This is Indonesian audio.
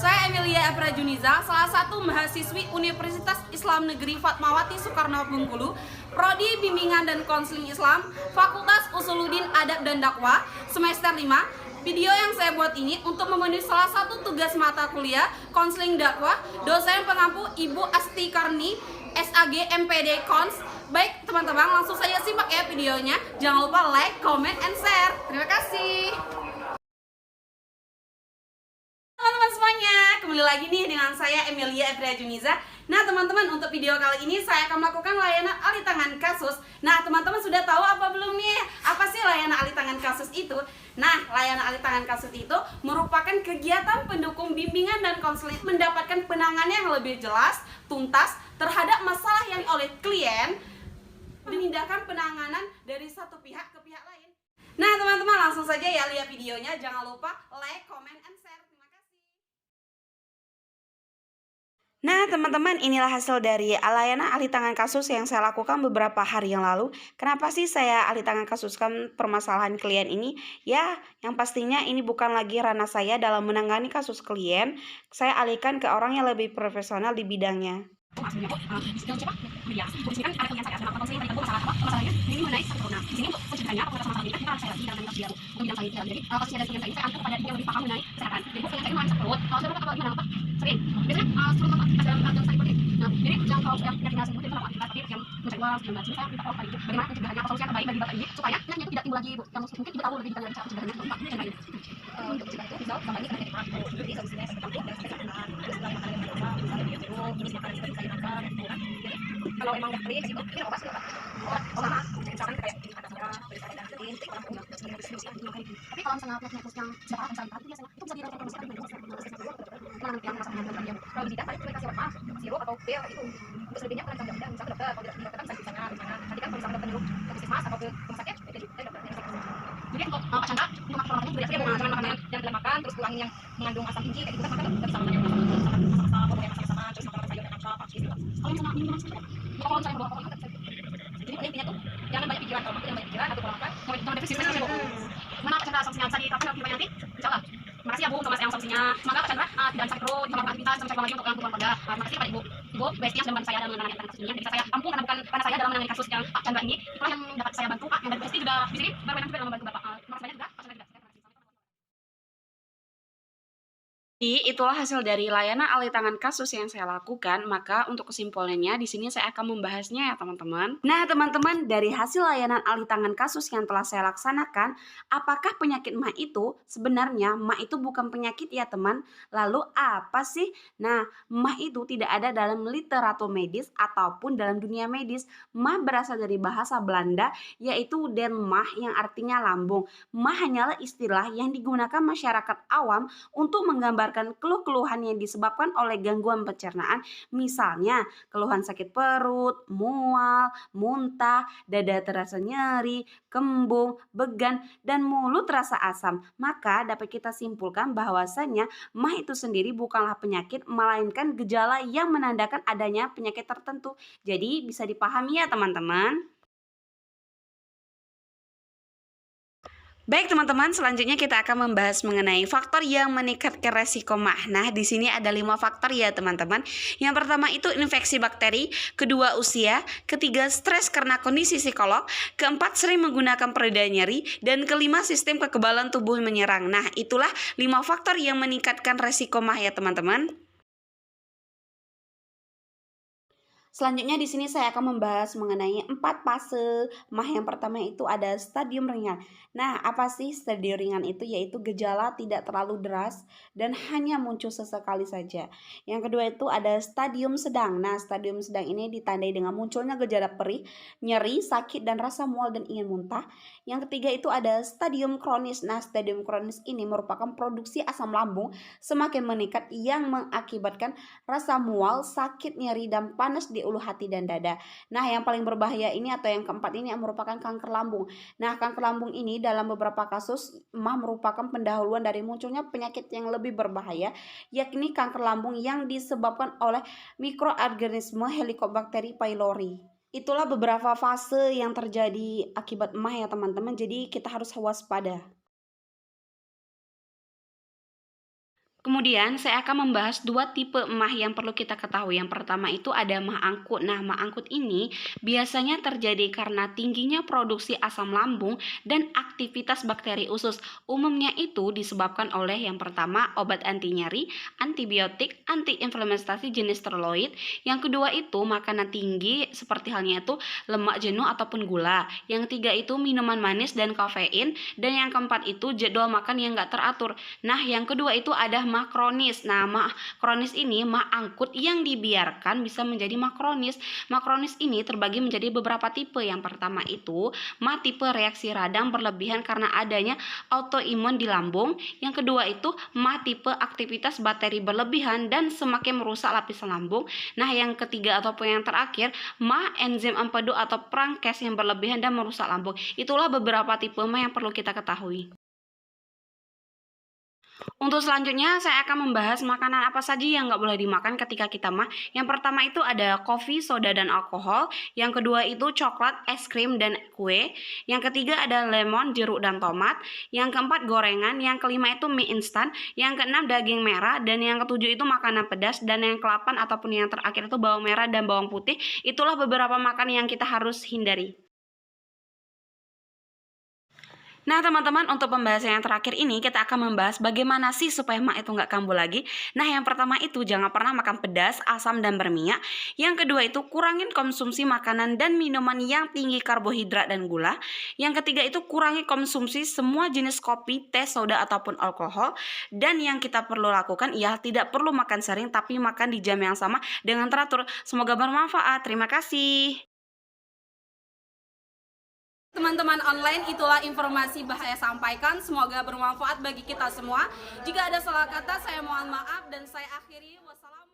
Saya Emilia Efra Juniza, salah satu mahasiswi Universitas Islam Negeri Fatmawati Soekarno Bengkulu, Prodi Bimbingan dan Konseling Islam, Fakultas Usuluddin Adab dan Dakwah, semester 5. Video yang saya buat ini untuk memenuhi salah satu tugas mata kuliah Konseling Dakwah, dosen pengampu Ibu Asti Karni, SAG MPD Kons. Baik teman-teman, langsung saja simak ya videonya. Jangan lupa like, comment, and share. Terima kasih. Teman-teman semuanya, kembali lagi nih dengan saya Emilia Efra Juniza. Nah teman-teman, untuk video kali ini saya akan melakukan layanan alih tangan kasus. Nah teman-teman sudah tahu apa belum nih? Apa sih layanan alih tangan kasus itu? Nah, layanan alih tangan kasus itu merupakan kegiatan pendukung bimbingan dan konseling mendapatkan penanganan yang lebih jelas, tuntas terhadap masalah yang oleh klien, memindahkan penanganan dari satu pihak ke pihak lain. Nah teman-teman, langsung saja ya lihat videonya. Jangan lupa like, comment, and share. Terima kasih. Nah teman-teman, inilah hasil dari layanan alih tangan kasus yang saya lakukan beberapa hari yang lalu. Kenapa sih saya alih tangan kasuskan permasalahan klien ini? Ya, yang pastinya ini bukan lagi ranah saya dalam menangani kasus klien. Saya alihkan ke orang yang lebih profesional di bidangnya. Maksudnya Bu, yang coba ya, Bu di sini kan ada klien saya, kenapa konseling tadi Bu masalah apa? Masalahnya ini mengenai sakit corona. Di sini untuk pencegahannya atau masalah ini kan kita harus cari dalam kasus dia Bu, untuk bidang saya. Jadi kasus dari klien saya ini saya angkat kepada dia yang lebih paham mengenai kesehatan. Jadi Bu, klien saya mengalami sakit perut, kalau sudah apa gimana Pak? Sering. Biasanya sebelum Bapak ada sakit perut. Nah, jadi yang kalau sudah penyakit sakit perut itu apa? Tapi yang mencari uang segala macam saya minta tolong Pak itu. Bagaimana pencegahannya atau solusi yang terbaik bagi Bapak ini supaya penyakit itu tidak timbul lagi Bu. Yang mungkin kita tahu lebih detail dari cara pencegahannya Pak. Ini yang lain. Untuk mencegah itu bisa Bapak ini karena kita jadi solusinya seperti itu. Kalau emang nggak klik itu kita obat sama misalkan kayak tapi kalau misalnya penyakit yang separah misalnya itu biasanya itu bisa dilakukan pemeriksaan mengenai yang masalah yang kalau tidak paling kita kasih apa sirup atau pil itu untuk selebihnya kan tidak bisa misalkan dokter kalau tidak dokter kan bisa nanti kan misalkan dokter nyuruh ke puskesmas atau ke rumah sakit itu juga dokter jadi untuk Pak Chandra untuk makanannya juga dia jangan makanan yang tidak makan terus kurangin yang mengandung asam tinggi kayak gitu kan makan tidak bisa makan masalah terus makan sayur dan apa gitu kalau misalnya minuman kalau misalnya bawa kopi jadi intinya tuh jangan banyak pikiran kalau jangan banyak pikiran atau kalau makan jangan depresi kan mana Pak Chandra sanksinya bisa diterapkan dalam kehidupan nanti insyaallah. Makasih ya Bu untuk yang sanksinya. Semoga Pak Chandra tidak sakit perut, tidak aktivitas sampai lagi untuk kebutuhan keluarga. Makasih Pak Ibu. Ibu Besti yang sudah membantu saya dalam menangani kasus ini. Jadi saya tampung karena bukan karena saya dalam menangani kasus yang Pak Chandra ini. Itulah yang dapat saya bantu Pak. Yang dari Besti juga di sini berwenang juga dalam membantu Bapak. Makasih banyak juga Pak Chandra juga. Itulah hasil dari layanan alih tangan kasus yang saya lakukan. Maka untuk kesimpulannya di sini saya akan membahasnya ya teman-teman. Nah teman-teman, dari hasil layanan alih tangan kasus yang telah saya laksanakan, apakah penyakit MAH itu? Sebenarnya MAH itu bukan penyakit ya teman. Lalu apa sih? Nah, MAH itu tidak ada dalam literatur medis ataupun dalam dunia medis. MAH berasal dari bahasa Belanda yaitu den maag yang artinya lambung. MAH hanyalah istilah yang digunakan masyarakat awam untuk menggambarkan keluh-keluhan yang disebabkan oleh gangguan pencernaan, misalnya keluhan sakit perut, mual, muntah, dada terasa nyeri, kembung, began, dan mulut terasa asam. Maka dapat kita simpulkan bahwasannya MAH itu sendiri bukanlah penyakit, melainkan gejala yang menandakan adanya penyakit tertentu. Jadi bisa dipahami ya teman-teman. Baik teman-teman, selanjutnya kita akan membahas mengenai faktor yang meningkatkan resiko MAH. Nah, di sini ada 5 faktor ya teman-teman. Yang pertama itu infeksi bakteri, kedua usia, ketiga stres karena kondisi psikolog, keempat sering menggunakan pereda nyeri, dan kelima sistem kekebalan tubuh menyerang. Nah, itulah 5 faktor yang meningkatkan resiko MAH ya teman-teman. Selanjutnya di sini saya akan membahas mengenai 4 fase MAH. Yang pertama itu ada stadium ringan. Nah, apa sih stadium ringan itu? Yaitu gejala tidak terlalu deras dan hanya muncul sesekali saja. Yang kedua itu ada stadium sedang. Nah, stadium sedang ini ditandai dengan munculnya gejala perih, nyeri, sakit, dan rasa mual dan ingin muntah. Yang ketiga itu ada stadium kronis. Nah, stadium kronis ini merupakan produksi asam lambung semakin meningkat yang mengakibatkan rasa mual, sakit, nyeri, dan panas di ulu hati dan dada. Nah, yang paling berbahaya ini atau yang keempat ini yang merupakan kanker lambung. Nah, kanker lambung ini dalam beberapa kasus MAH merupakan pendahuluan dari munculnya penyakit yang lebih berbahaya, yakni kanker lambung yang disebabkan oleh mikroorganisme Helicobacter pylori. Itulah beberapa fase yang terjadi akibat MAH ya teman-teman. Jadi kita harus waspada. Kemudian saya akan membahas 2 tipe emah yang perlu kita ketahui. Yang pertama itu ada emah angkut. Nah, emah angkut ini biasanya terjadi karena tingginya produksi asam lambung dan aktivitas bakteri usus. Umumnya itu disebabkan oleh yang pertama obat anti nyeri, antibiotik, antiinflamasi jenis steroid. Yang kedua itu makanan tinggi seperti halnya itu lemak jenuh ataupun gula. Yang ketiga itu minuman manis dan kafein. Dan yang keempat itu jadwal makan yang nggak teratur. Nah, yang kedua itu ada mah kronis. Nah, mah kronis ini mah angkut yang dibiarkan bisa menjadi mah kronis. Mah kronis ini terbagi menjadi beberapa tipe. Yang pertama itu mah tipe reaksi radang berlebihan karena adanya autoimun di lambung. Yang kedua itu mah tipe aktivitas bakteri berlebihan dan semakin merusak lapisan lambung. Nah, yang ketiga ataupun yang terakhir mah enzim empedu atau prangkes yang berlebihan dan merusak lambung. Itulah beberapa tipe mah yang perlu kita ketahui. Untuk selanjutnya, saya akan membahas makanan apa saja yang nggak boleh dimakan ketika kita mah. Yang pertama itu ada kopi, soda, dan alkohol. Yang kedua itu coklat, es krim, dan kue. Yang ketiga ada lemon, jeruk, dan tomat. Yang keempat gorengan. Yang kelima itu mie instan. Yang keenam daging merah. Dan yang ketujuh itu makanan pedas. Dan yang ke-8 ataupun yang terakhir itu bawang merah dan bawang putih. Itulah beberapa makanan yang kita harus hindari. Nah, teman-teman, untuk pembahasan yang terakhir ini kita akan membahas bagaimana sih supaya mah itu nggak kambuh lagi. Nah, yang pertama itu jangan pernah makan pedas, asam, dan berminyak. Yang kedua itu kurangin konsumsi makanan dan minuman yang tinggi karbohidrat dan gula. Yang ketiga itu kurangi konsumsi semua jenis kopi, teh, soda, ataupun alkohol. Dan yang kita perlu lakukan ya tidak perlu makan sering tapi makan di jam yang sama dengan teratur. Semoga bermanfaat. Terima kasih. Teman-teman online, itulah informasi saya sampaikan. Semoga bermanfaat bagi kita semua. Jika ada salah kata, saya mohon maaf dan saya akhiri. Wassalamualaikum.